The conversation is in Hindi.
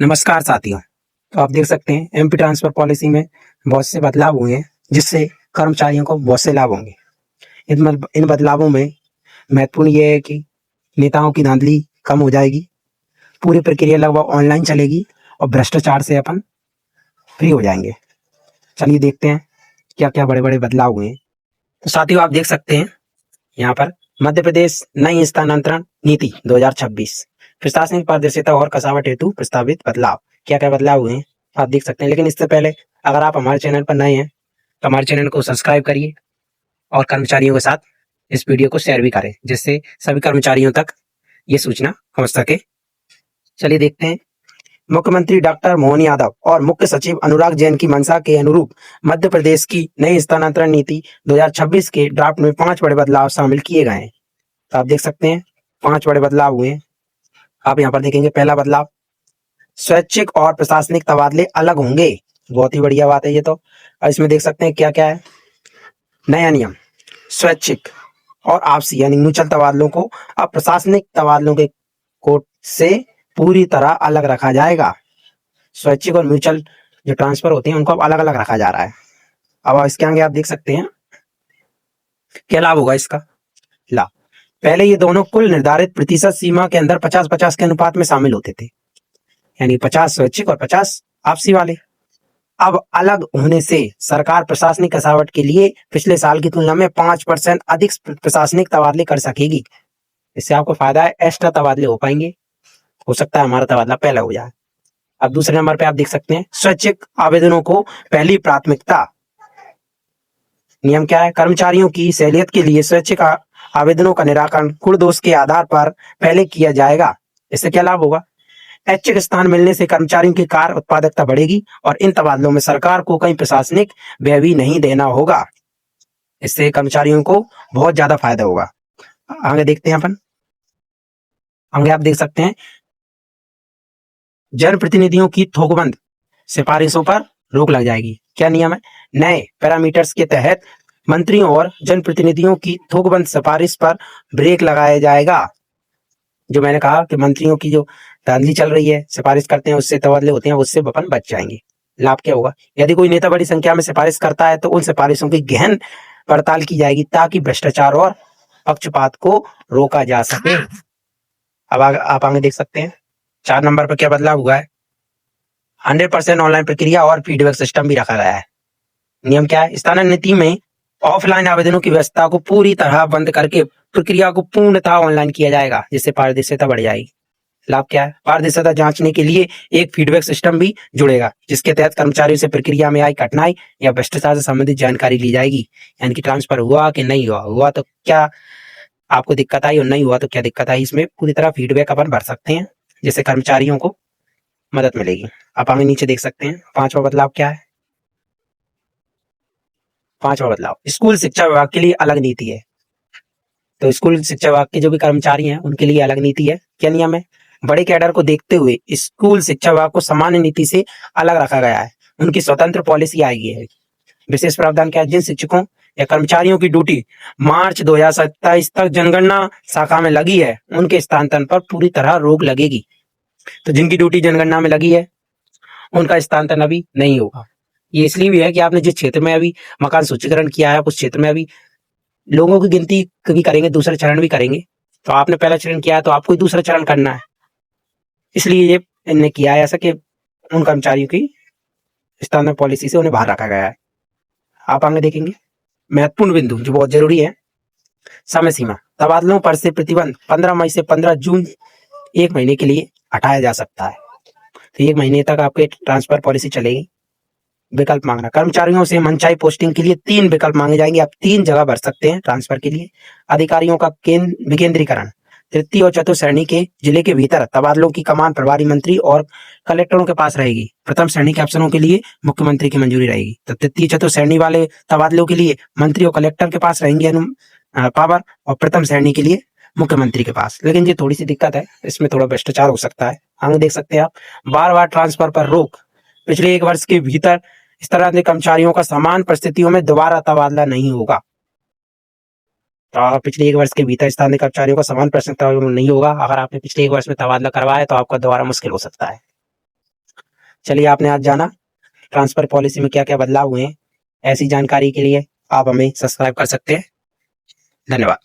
नमस्कार साथियों। तो आप देख सकते हैं एमपी ट्रांसफर पॉलिसी में बहुत से बदलाव हुए हैं जिससे कर्मचारियों को बहुत से लाभ होंगे। इन बदलावों में महत्वपूर्ण ये है कि नेताओं की धांधली कम हो जाएगी, पूरी प्रक्रिया लगभग ऑनलाइन चलेगी और भ्रष्टाचार से अपन फ्री हो जाएंगे। चलिए देखते हैं क्या क्या बड़े बड़े बदलाव हुए हैं। तो साथियों आप देख सकते हैं यहाँ पर मध्य प्रदेश नई स्थानांतरण नीति 2026 प्रशासनिक पारदर्शिता और कसावट हेतु प्रस्तावित बदलाव। क्या क्या बदलाव हुए हैं आप देख सकते हैं। लेकिन इससे पहले अगर आप हमारे चैनल पर नए हैं तो हमारे चैनल को सब्सक्राइब करिए और कर्मचारियों के साथ इस वीडियो को शेयर भी करें जिससे सभी कर्मचारियों तक ये सूचना पहुंच सके। चलिए देखते हैं। मुख्यमंत्री डॉक्टर मोहन यादव और मुख्य सचिव अनुराग जैन की मंशा के अनुरूप मध्य प्रदेश की नई स्थानांतरण नीति 2026 के ड्राफ्ट में 5 बड़े बदलाव शामिल किए गए हैं। तो आप देख सकते हैं 5 बड़े बदलाव हुए हैं। आप यहाँ पर देखेंगे पहला बदलाव, स्वैच्छिक और प्रशासनिक तबादले अलग होंगे। बहुत ही बढ़िया बात है ये तो। और इसमें देख सकते हैं क्या क्या है। नया नियम, स्वैच्छिक और आपसी यानी म्यूचुअल तबादलों को अब प्रशासनिक तबादलों के कोड से पूरी तरह अलग रखा जाएगा। स्वैच्छिक और म्यूचुअल जो ट्रांसफर होते हैं उनको अब अलग अलग रखा जा रहा है। अब इसके आगे आप देख सकते हैं क्या लाभ होगा इसका। लाभ, पहले ये दोनों कुल निर्धारित प्रतिशत सीमा के अंदर 50-50 के अनुपात में शामिल होते थे, यानी 50 स्वैच्छिक और 50 आपसी वाले। अब अलग होने से सरकार प्रशासनिक कसावट के लिए पिछले साल की तुलना में 5% अधिक प्रशासनिक तबादले कर सकेगी। इससे आपको फायदा है, एक्स्ट्रा तबादले हो पाएंगे। हो सकता है हमारा तबादला पहले हो जाए। अब दूसरे नंबर पे आप देख सकते हैं स्वैच्छिक आवेदनों को पहली प्राथमिकता। नियम क्या है, कर्मचारियों की सहूलियत के लिए स्वैच्छिक आवेदनों का निराकरण कुल दोष के आधार पर पहले किया जाएगा। इससे क्या लाभ होगा, ऐच्छिक स्थान मिलने से कर्मचारियों की कार्य उत्पादकता बढ़ेगी और इन तबादलों में सरकार को कहीं प्रशासनिक व्यय भी नहीं देना होगा। इससे कर्मचारियों को बहुत ज्यादा फायदा होगा। आगे देखते हैं अपन। आगे आप देख सकते हैं जनप्रतिनिधियों की थोकबंद सिफारिशों पर रोक लग जाएगी। क्या नियम है, नए पैरामीटर्स के तहत मंत्रियों और जनप्रतिनिधियों की थोकबंद सिफारिश पर ब्रेक लगाया जाएगा। जो मैंने कहा कि मंत्रियों की जो धांधली चल रही है, सिफारिश करते हैं उससे तबादले होते हैं, उससे अपन बच जाएंगे। लाभ क्या होगा, यदि कोई नेता बड़ी संख्या में सिफारिश करता है तो उन सिफारिशों की गहन पड़ताल की जाएगी ताकि भ्रष्टाचार और पक्षपात को रोका जा सके। अब आप आगे देख सकते हैं 4 नंबर पर क्या बदलाव हुआ है, 100% ऑनलाइन प्रक्रिया और फीडबैक सिस्टम भी रखा गया है। नियम क्या है, स्थानांतरण नीति में ऑफलाइन आवेदनों की व्यवस्था को पूरी तरह बंद करके प्रक्रिया को पूर्णतः ऑनलाइन किया जाएगा जिससे पारदर्शिता बढ़ जाएगी। लाभ क्या है, पारदर्शिता जांचने के लिए एक फीडबैक सिस्टम भी जुड़ेगा जिसके तहत कर्मचारियों से प्रक्रिया में आई कठिनाई या भ्रष्टाचार से संबंधित जानकारी ली जाएगी। यानी कि ट्रांसफर हुआ कि नहीं हुआ, हुआ तो क्या आपको दिक्कत आई और नहीं हुआ तो क्या दिक्कत आई, इसमें पूरी तरह फीडबैक अपन भर सकते हैं जिससे कर्मचारियों को मदद मिलेगी। आप आगे नीचे देख सकते हैं 5वां बदलाव क्या है। 5वां बदलाव, स्कूल शिक्षा विभाग के लिए अलग नीति है। तो स्कूल शिक्षा विभाग के जो भी कर्मचारी हैं उनके लिए अलग नीति है। क्या नियम है, बड़े कैडर को देखते हुए स्कूल शिक्षा विभाग को सामान्य नीति से अलग रखा गया है। उनकी स्वतंत्र पॉलिसी आएगी है। विशेष प्रावधान क्या है, जिन शिक्षकों या कर्मचारियों की ड्यूटी मार्च 2027 तक जनगणना शाखा में लगी है उनके स्थानांतरण पर पूरी तरह रोक लगेगी। तो जिनकी ड्यूटी जनगणना में लगी है उनका स्थानांतरण अभी नहीं होगा। ये इसलिए भी है कि आपने जिस क्षेत्र में अभी मकान सूचीकरण किया है उस क्षेत्र में अभी लोगों की गिनती भी करेंगे, दूसरा चरण भी करेंगे। तो आपने पहला चरण किया है तो आपको दूसरा चरण करना है, इसलिए ये इन्होंने किया है ऐसा कि उन कर्मचारियों की स्थानांतरण पॉलिसी से उन्हें बाहर रखा गया है। आप आगे देखेंगे महत्वपूर्ण बिंदु जो बहुत जरूरी है, समय सीमा, तबादलों पर से प्रतिबंध 15 मई से 15 जून 1 महीने के लिए हटाया जा सकता है। तो 1 महीने तक आपके ट्रांसफर पॉलिसी चलेगी। विकल्प मांगना, कर्मचारियों से मनचाही पोस्टिंग के लिए 3 विकल्प मांगे जाएंगे। आप 3 जगह भर सकते हैं ट्रांसफर के लिए। अधिकारियों का विकेंद्रीकरण, तृतीय और चतुर्थ श्रेणी के जिले के भीतर तबादलों की कमान प्रभारी मंत्री और कलेक्टरों के पास रहेगी। प्रथम श्रेणी के अफसरों के लिए मुख्यमंत्री की मंजूरी रहेगी। तो तृतीय चतुर्थ श्रेणी वाले तबादलों के लिए मंत्री और कलेक्टर के पास रहेंगे पावर, और प्रथम श्रेणी के लिए मुख्यमंत्री के पास। लेकिन ये थोड़ी सी दिक्कत है, इसमें थोड़ा भ्रष्टाचार हो सकता है। आगे देख सकते हैं आप, बार बार ट्रांसफर पर रोक, पिछले 1 वर्ष के भीतर इस तरह के कर्मचारियों का समान परिस्थितियों में दोबारा तबादला नहीं होगा। तो पिछले 1 वर्ष के भीतर स्थानीय कर्मचारियों का समान परिस्थितियों में नहीं होगा। अगर आपने पिछले 1 वर्ष में तबादला करवाया तो आपका दोबारा मुश्किल हो सकता है। चलिए, आपने आज जाना ट्रांसफर पॉलिसी में क्या क्या बदलाव हुए हैं। ऐसी जानकारी के लिए आप हमें सब्सक्राइब कर सकते हैं। धन्यवाद।